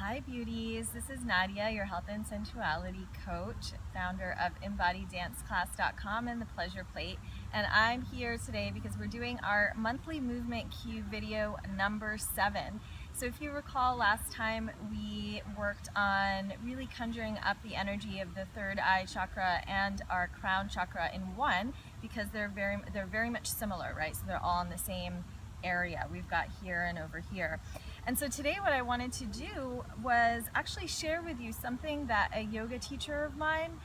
Hi beauties, this is Nadia, your health and sensuality coach, founder of EMBODIDANCEClass.com and the Pleasure Plate, and I'm here today because we're doing our monthly movement cue video number 7. So if you recall, last time we worked on really conjuring up the energy of the third eye chakra and our crown chakra in one, because they're very much similar, right? So they're all in the same area. We've got here and over here. And so today what I wanted to do was actually share with you something that a yoga teacher of mine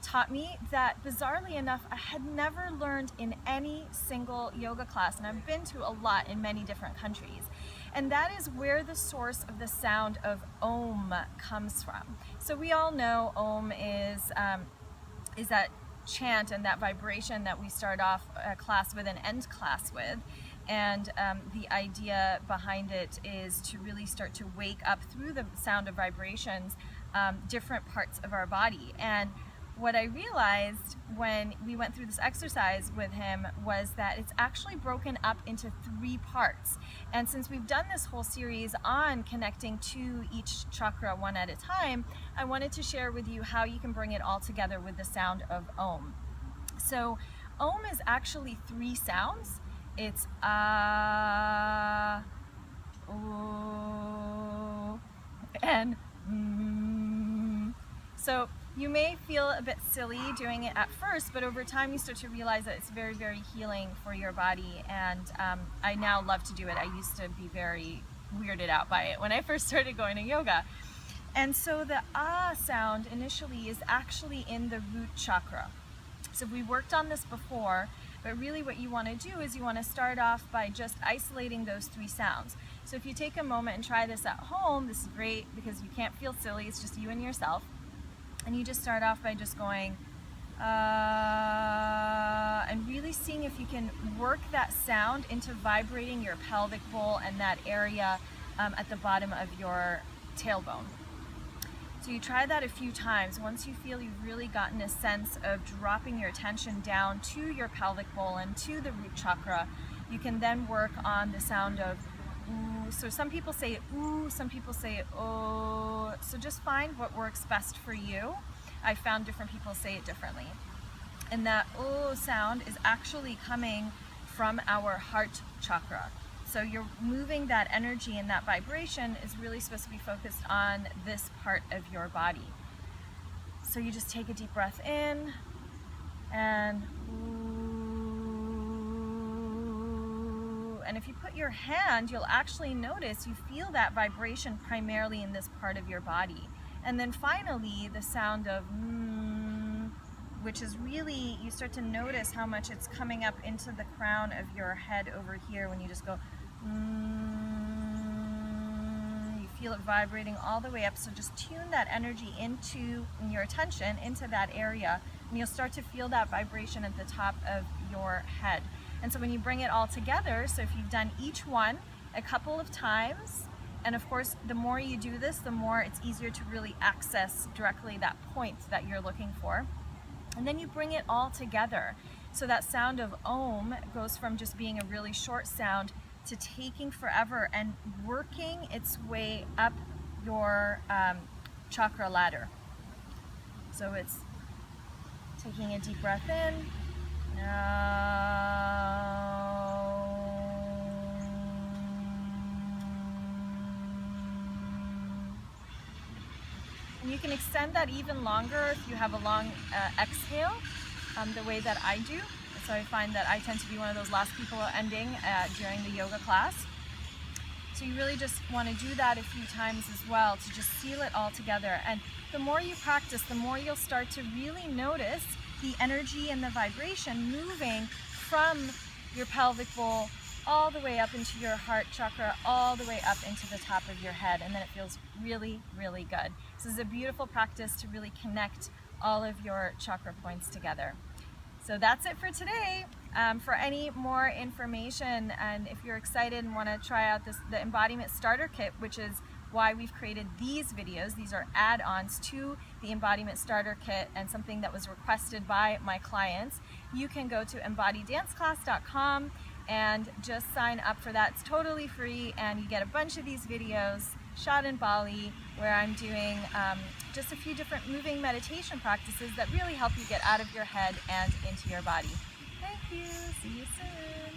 taught me that, bizarrely enough, I had never learned in any single yoga class, and I've been to a lot in many different countries. And that is where the source of the sound of Om comes from. So we all know Om is that chant and that vibration that we start off a class with and end class with. And the idea behind it is to really start to wake up through the sound of vibrations different parts of our body. And what I realized when we went through this exercise with him was that it's actually broken up into 3 parts. And since we've done this whole series on connecting to each chakra one at a time, I wanted to share with you how you can bring it all together with the sound of Om. So Om is actually 3 sounds. It's ooh, and So you may feel a bit silly doing it at first, but over time you start to realize that it's very, very healing for your body. And I now love to do it. I used to be very weirded out by it when I first started going to yoga. And so the sound initially is actually in the root chakra. So we worked on this before, but really what you want to do is you want to start off by just isolating those 3 sounds. So if you take a moment and try this at home, this is great because you can't feel silly, it's just you and yourself. And you just start off by just going, and really seeing if you can work that sound into vibrating your pelvic bowl and that area at the bottom of your tailbone. So you try that a few times. Once you feel you've really gotten a sense of dropping your attention down to your pelvic bowl and to the root chakra, you can then work on the sound of ooh. So some people say ooh, some people say oh. So just find what works best for you. I found different people say it differently. And that oh sound is actually coming from our heart chakra. So you're moving that energy, and that vibration is really supposed to be focused on this part of your body. So you just take a deep breath in and ooh. And if you put your hand, you'll actually notice you feel that vibration primarily in this part of your body. And then finally the sound of which is really, you start to notice how much it's coming up into the crown of your head over here when you just go you feel it vibrating all the way up. So just tune that energy into, and your attention into that area, and you'll start to feel that vibration at the top of your head. And so when you bring it all together, so if you've done each one a couple of times, and of course the more you do this, the more it's easier to really access directly that point that you're looking for. And then you bring it all together. So that sound of Om goes from just being a really short sound to taking forever and working its way up your chakra ladder. So it's taking a deep breath in. And you can extend that even longer if you have a long exhale, the way that I do. So I find that I tend to be one of those last people ending during the yoga class. So you really just want to do that a few times as well to just seal it all together. And the more you practice, the more you'll start to really notice the energy and the vibration moving from your pelvic bowl all the way up into your heart chakra, all the way up into the top of your head. And then it feels really, really good. So this is a beautiful practice to really connect all of your chakra points together. So that's it for today. For any more information, and if you're excited and want to try out the Embodiment Starter Kit, which is why we've created these videos, these are add-ons to the Embodiment Starter Kit and something that was requested by my clients, you can go to EMBODIDANCEClass.com and just sign up for that. It's totally free, and you get a bunch of these videos shot in Bali, where I'm doing just a few different moving meditation practices that really help you get out of your head and into your body. Thank you. See you soon.